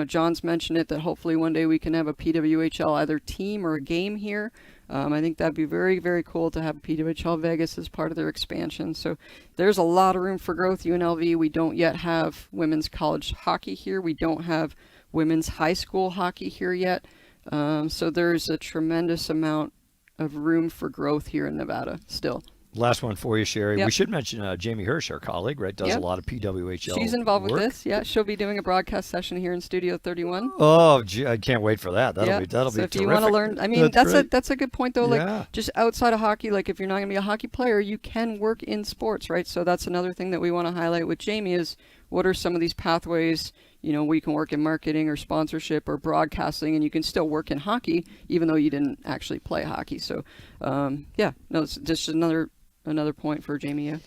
John's mentioned it, that hopefully one day we can have a PWHL either team or a game here. I think that'd be very, very cool to have PWHL Vegas as part of their expansion. So there's a lot of room for growth. UNLV, we don't yet have women's college hockey here. We don't have women's high school hockey here yet. So there's a tremendous amount of room for growth here in Nevada still. Last one for you, Sherry. Yep. We should mention Jamie Hirsch, our colleague, right? Does Yep. a lot of PWHL She's involved work. with this. Yeah, she'll be doing a broadcast session here in Studio 31. Oh, gee, I can't wait for that. That'll be so be if terrific. you want to learn, that's a good point though. Yeah. Like, just outside of hockey, like if you're not going to be a hockey player, you can work in sports, right? So that's another thing that we want to highlight with Jamie is what are some of these pathways, where you can work in marketing or sponsorship or broadcasting, and you can still work in hockey even though you didn't actually play hockey. So it's just another point for Jamie. Yeah.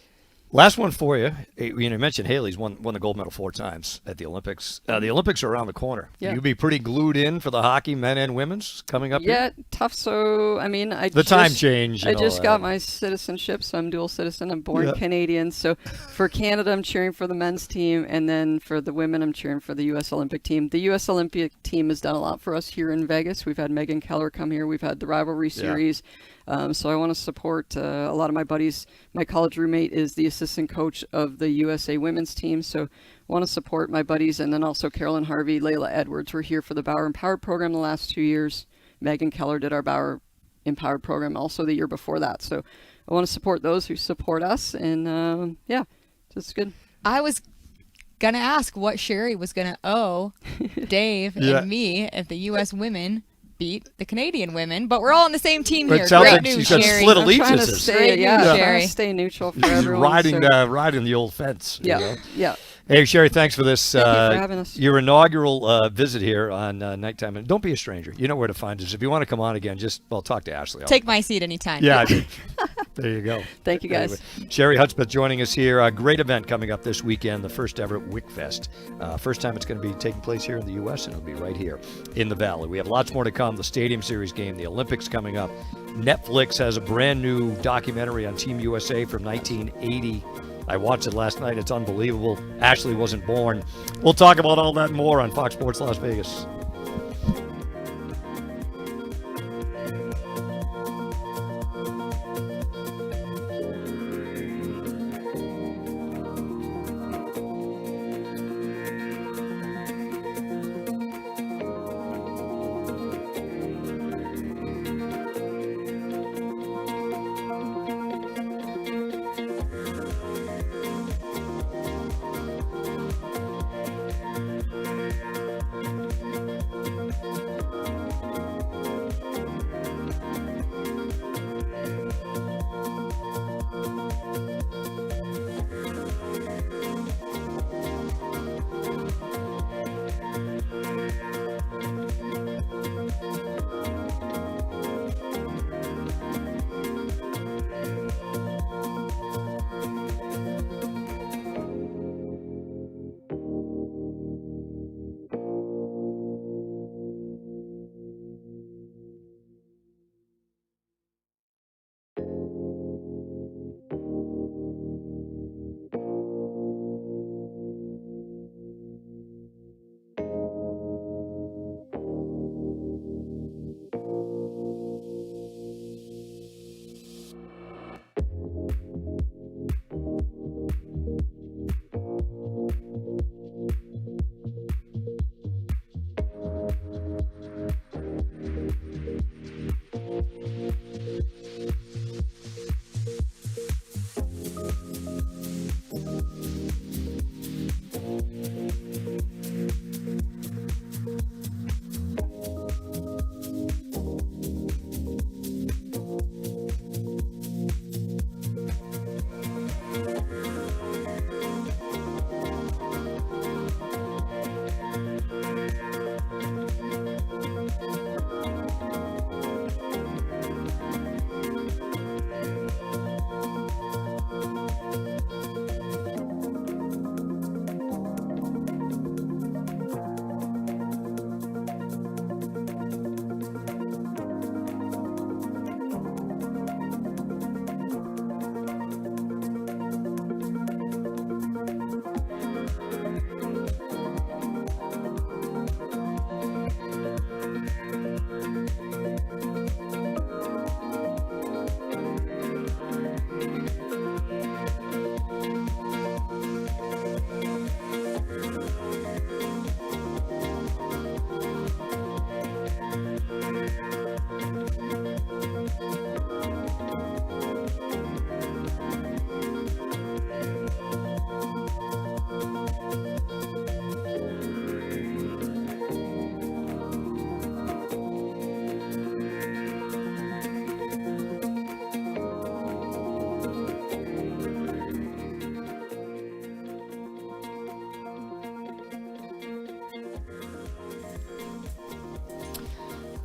Last one for you. You mentioned Haley's won the gold medal 4 times at the Olympics. The Olympics are around the corner. Yeah. You'll be pretty glued in for the hockey, men and women's, coming up Yeah, here? tough. So, Time change. I and all just that. got my citizenship, so I'm dual citizen. I'm born Canadian. So for Canada, I'm cheering for the men's team, and then for the women, I'm cheering for the U.S. Olympic team. The U.S. Olympic team has done a lot for us here in Vegas. We've had Megan Keller come here. We've had the rivalry series. So I want to support a lot of my buddies. My college roommate is the assistant coach of the USA women's team. So I want to support my buddies. And then also Carolyn Harvey, Layla Edwards were here for the Bauer Empowered program the last 2 years. Megan Keller did our Bauer Empowered program also the year before that. So I want to support those who support us. And just good. I was going to ask what Sherry was going to owe Dave and me if the U.S. women beat the Canadian women, but we're all on the same team here. sounds Great like news, she's got Sherry. split I'm trying to allegiances. stay, Great news, trying Sherry. to stay neutral for She's everyone. riding so- riding the old fence. you know? Yeah. Hey, Sherry, thanks for this. Thank you for having us. Your inaugural visit here on Nighttime. And don't be a stranger. You know where to find us. If you want to come on again, talk to Ashley. Take my seat anytime. Yeah, there you go. Thank you, guys. Anyway, Sherry Hudspeth joining us here. A great event coming up this weekend, the first ever WICFest. First time it's going to be taking place here in the U.S., and it'll be right here in the Valley. We have lots more to come. The Stadium Series game, the Olympics coming up. Netflix has a brand new documentary on Team USA from 1980. I watched it last night. It's unbelievable. Ashley wasn't born. We'll talk about all that and more on Fox Sports Las Vegas.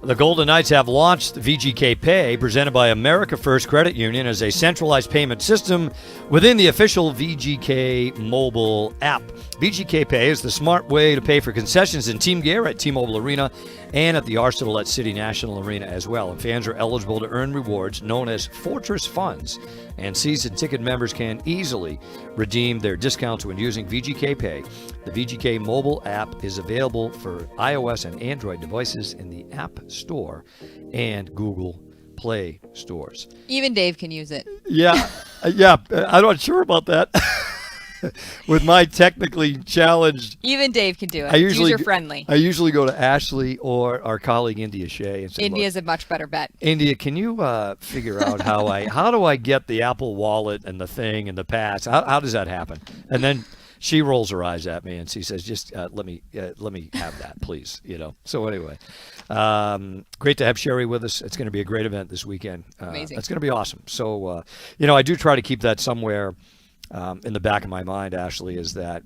The Golden Knights have launched VGK Pay, presented by America First Credit Union, as a centralized payment system within the official VGK mobile app. VGK Pay is the smart way to pay for concessions in team gear at T-Mobile Arena and at the Arsenal at City National Arena as well. And fans are eligible to earn rewards known as Fortress Funds. And season ticket members can easily redeem their discounts when using VGK Pay. The VGK mobile app is available for iOS and Android devices in the App Store and Google Play stores. Even Dave can use it. Yeah, I'm not sure about that. With my technically challenged, even Dave can do it. User friendly. I usually go to Ashley or our colleague India Shea and say, India's a much better bet. India, can you figure out how do I get the Apple Wallet and the thing and the pass? How does that happen? And then she rolls her eyes at me and she says, just let me have that, please. So anyway, great to have Sherry with us. It's going to be a great event this weekend. Amazing. It's going to be awesome. So I do try to keep that somewhere in the back of my mind, Ashley, is that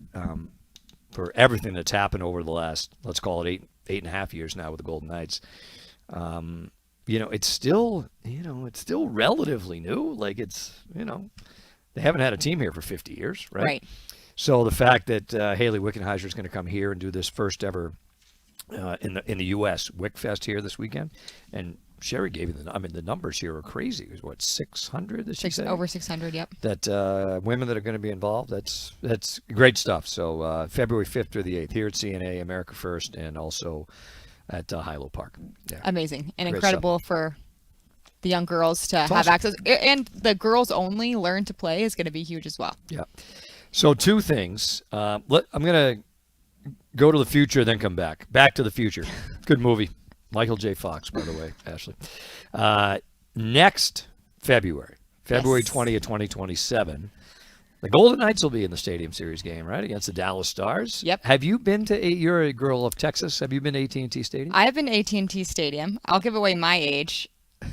for everything that's happened over the last, let's call it eight and a half years now with the Golden Knights, it's still relatively new. Like they haven't had a team here for 50 years, right? Right. So the fact that Haley Wickenheiser is going to come here and do this first ever in the U.S. Wickfest here this weekend, and Sherry gave you the numbers here are crazy. It was what, 600? Did she say? Over 600. Yep. That women that are going to be involved. That's great stuff. So February 5th through the 8th here at CNA, America First, and also at Hilo Park. Yeah. Amazing and Great incredible for the young girls to have awesome. access, and the girls only learn to play is going to be huge as well. Yeah. So two things. I'm going to go to the future, then come back. Back to the Future. Good movie. Michael J. Fox, by the way, Ashley. Next February Yes. 20th, 2027, the Golden Knights will be in the Stadium Series game, right, against the Dallas Stars. Yep. Have you been to you're a girl of Texas. Have you been to AT&T Stadium? I have been to AT&T Stadium. I'll give away my age.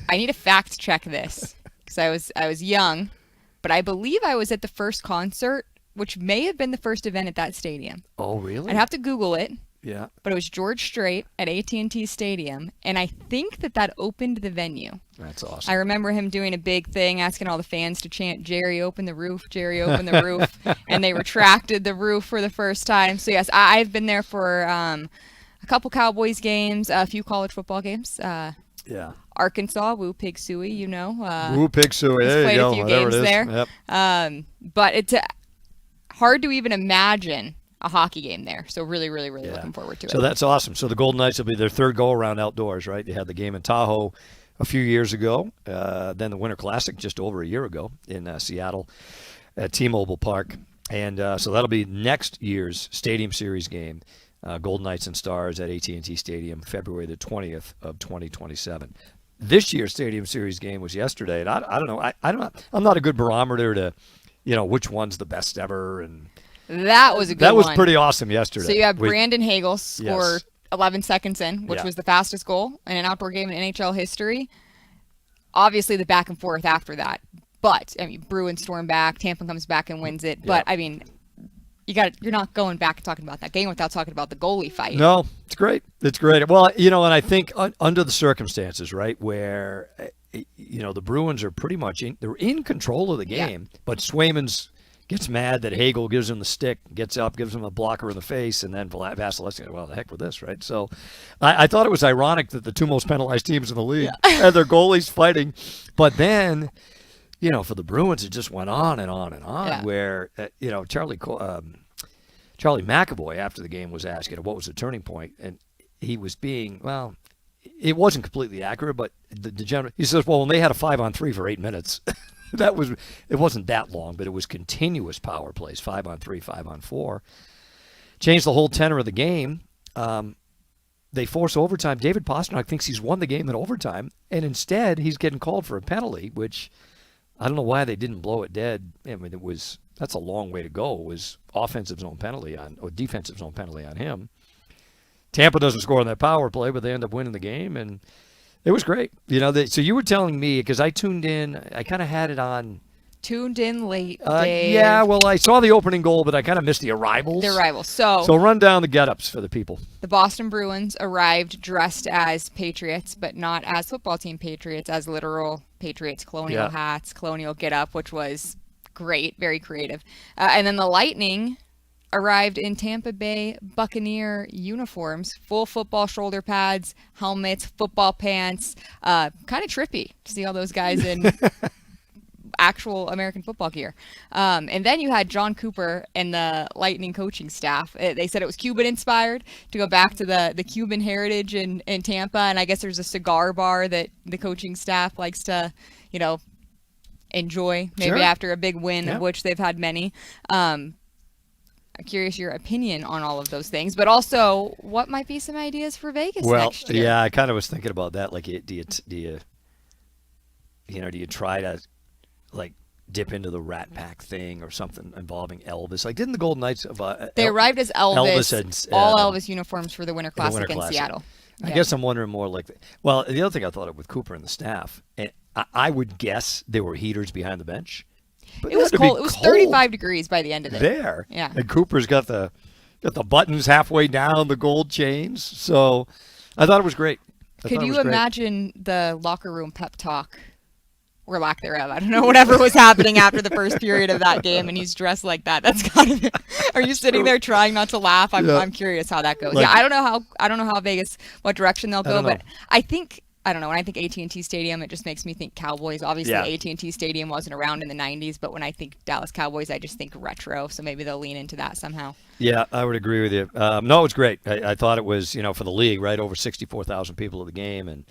I need to fact check this because I was young, but I believe I was at the first concert, which may have been the first event at that stadium. Oh, really? I'd have to Google it, Yeah. but it was George Strait at AT&T Stadium, and I think that opened the venue. That's awesome. I remember him doing a big thing, asking all the fans to chant, "Jerry, open the roof, Jerry, open the roof," and they retracted the roof for the first time. So yes, I've been there for a couple Cowboys games, a few college football games. Yeah. Arkansas, Woo Pig Suey, Woo Pig Suey. he's There played you a go. few Whatever games it is. there. Yep. But it's hard to even imagine a hockey game there. So really, really, really Yeah. looking forward to So it. that's awesome. So the Golden Knights will be their third go-around outdoors, right? They had the game in Tahoe a few years ago, then the Winter Classic just over a year ago in Seattle at T-Mobile Park. And so that'll be next year's Stadium Series game, Golden Knights and Stars at AT&T Stadium, February the 20th of 2027. This year's Stadium Series game was yesterday, and I don't know. I'm not a good barometer to, which one's the best ever, and That was a good that was one. pretty awesome yesterday. So you have We- Brandon Hagel score Yes. 11 seconds in, which Yeah. was the fastest goal in an outdoor game in NHL history. Obviously, the back and forth after that. But, Bruins storm back, Tampa comes back and wins it. But, you're not going back and talking about that game without talking about the goalie fight. No, it's great. It's great. Well, and I think under the circumstances, right, where the Bruins are pretty much they're in control of the game, but Swayman's gets mad that Hagel gives him the stick, gets up, gives him a blocker in the face, and then Vasilevsky, well, the heck with this, right? So I thought it was ironic that the two most penalized teams in the league had their goalies fighting, but then. For the Bruins, it just went on and on and on. Yeah. Where Charlie McAvoy after the game was asked, what was the turning point, and he was being it wasn't completely accurate, but the general he says, well, when they had a 5-on-3 for 8 minutes, it wasn't that long, but it was continuous power plays, 5-on-3, 5-on-4, changed the whole tenor of the game. They force overtime. David Pastrnak thinks he's won the game in overtime, and instead he's getting called for a penalty, which. I don't know why they didn't blow it dead. That's a long way to go. It was offensive zone penalty or defensive zone penalty on him. Tampa doesn't score on that power play, but they end up winning the game, and it was great. So you were telling me, because I tuned in, I kind of had it on. Tuned in late, Dave. Yeah, well, I saw the opening goal, but I kind of missed the arrivals. The rivals. So run down the get-ups for the people. the Boston Bruins arrived dressed as Patriots, but not as football team Patriots, as literal Patriots, colonial hats, colonial get-up, which was great, very creative. And then the Lightning arrived in Tampa Bay Buccaneer uniforms, full football shoulder pads, helmets, football pants. Kind of trippy to see all those guys in actual American football gear. And then you had John Cooper and the Lightning coaching staff. They said it was Cuban inspired, to go back to the Cuban heritage in Tampa. And I guess there's a cigar bar that the coaching staff likes to, enjoy maybe Sure. after a big win, Yeah. of which they've had many. I'm curious your opinion on all of those things, but also what might be some ideas for Vegas next year. Yeah, I kind of was thinking about that. Like, do you try to dip into the Rat Pack thing or something involving Elvis? Like, didn't the Golden Knights They arrived as Elvis, and, all Elvis uniforms for the Winter Classic Winter in Classic. Seattle. I Yeah. guess I'm wondering more like, well, the other thing I thought of with Cooper and the staff, and I would guess there were heaters behind the bench. But It was had to be cold. It was 35 degrees by the end of it. there. Yeah. And Cooper's got the buttons halfway down the gold chains. So I thought it was great. Could you imagine the locker room pep talk or lack thereof? I don't know, whatever was happening after the first period of that game, and he's dressed like that. That's gotta be. Are you sitting there trying not to laugh? I'm curious how that goes. Like, yeah, I don't know how Vegas, what direction they'll go, but I don't know. When I think AT&T Stadium, it just makes me think Cowboys. Obviously, AT&T Stadium wasn't around in the 90s, but when I think Dallas Cowboys, I just think retro. So maybe they'll lean into that somehow. Yeah, I would agree with you. No, it was great. I thought it was, for the league, right, over 64,000 people at the game and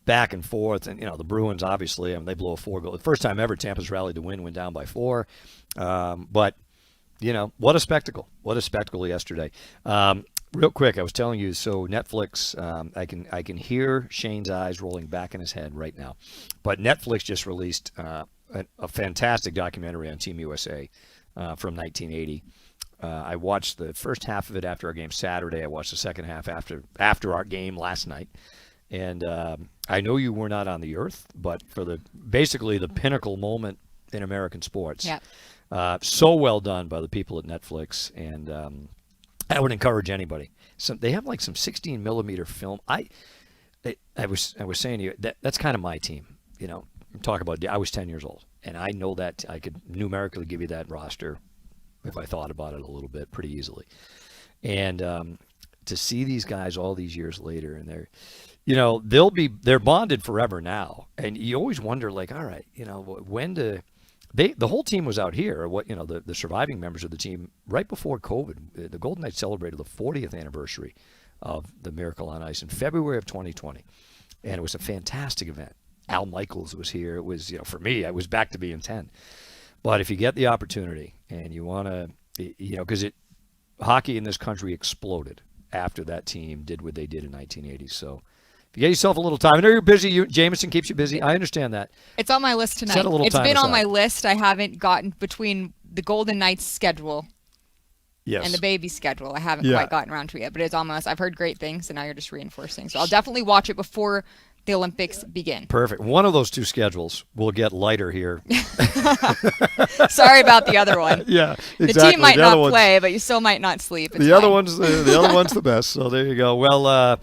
back and forth. And, the Bruins, obviously, they blow a 4-goal. The first time ever Tampa's rallied to win, went down by 4. But, what a spectacle. What a spectacle yesterday. Real quick, I was telling you, so Netflix, I can hear Shane's eyes rolling back in his head right now. But Netflix just released a fantastic documentary on Team USA from 1980. I watched the first half of it after our game Saturday. I watched the second half after our game last night. And I know you were not on the earth, but for basically the pinnacle moment in American sports. Yeah. So well done by the people at Netflix, and I would encourage anybody. They have like some 16 millimeter film. I was saying to you that's kind of my team. Talk about I was 10 years old, and I know that I could numerically give you that roster if I thought about it a little bit pretty easily. And to see these guys all these years later, and they're bonded forever now. And you always wonder, like, all right, when do the whole team was out here, the surviving members of the team, right before COVID. The Golden Knights celebrated the 40th anniversary of the Miracle on Ice in February of 2020. And it was a fantastic event. Al Michaels was here. It was, for me, I was back to being 10. But if you get the opportunity and you want to, because hockey in this country exploded after that team did what they did in 1980. So if you get yourself a little time, I know you're busy. Jameson keeps you busy. I understand that. It's on my list tonight. Set a little It's time been on aside. my list. I haven't gotten between the Golden Knights schedule Yes. and the baby schedule. I haven't quite gotten around to it yet, but it's on my list. I've heard great things, and now you're just reinforcing. So I'll definitely watch it before the Olympics begin. Perfect. One of those two schedules will get lighter here. Sorry about the other one. Yeah, exactly. The team might The other not one's- play, but you still might not sleep. It's The other fine. one's the best. So there you go. Well,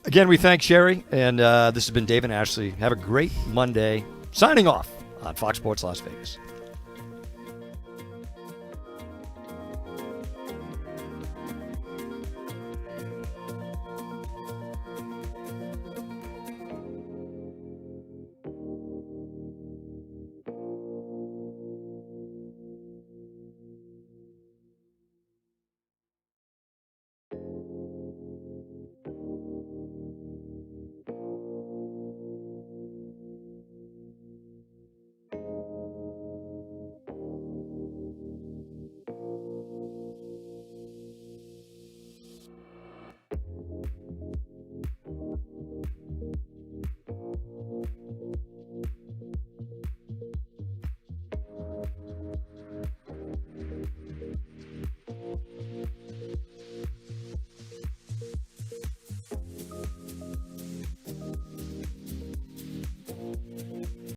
again, we thank Sherry, and this has been Dave and Ashley. Have a great Monday. Signing off on Fox Sports Las Vegas.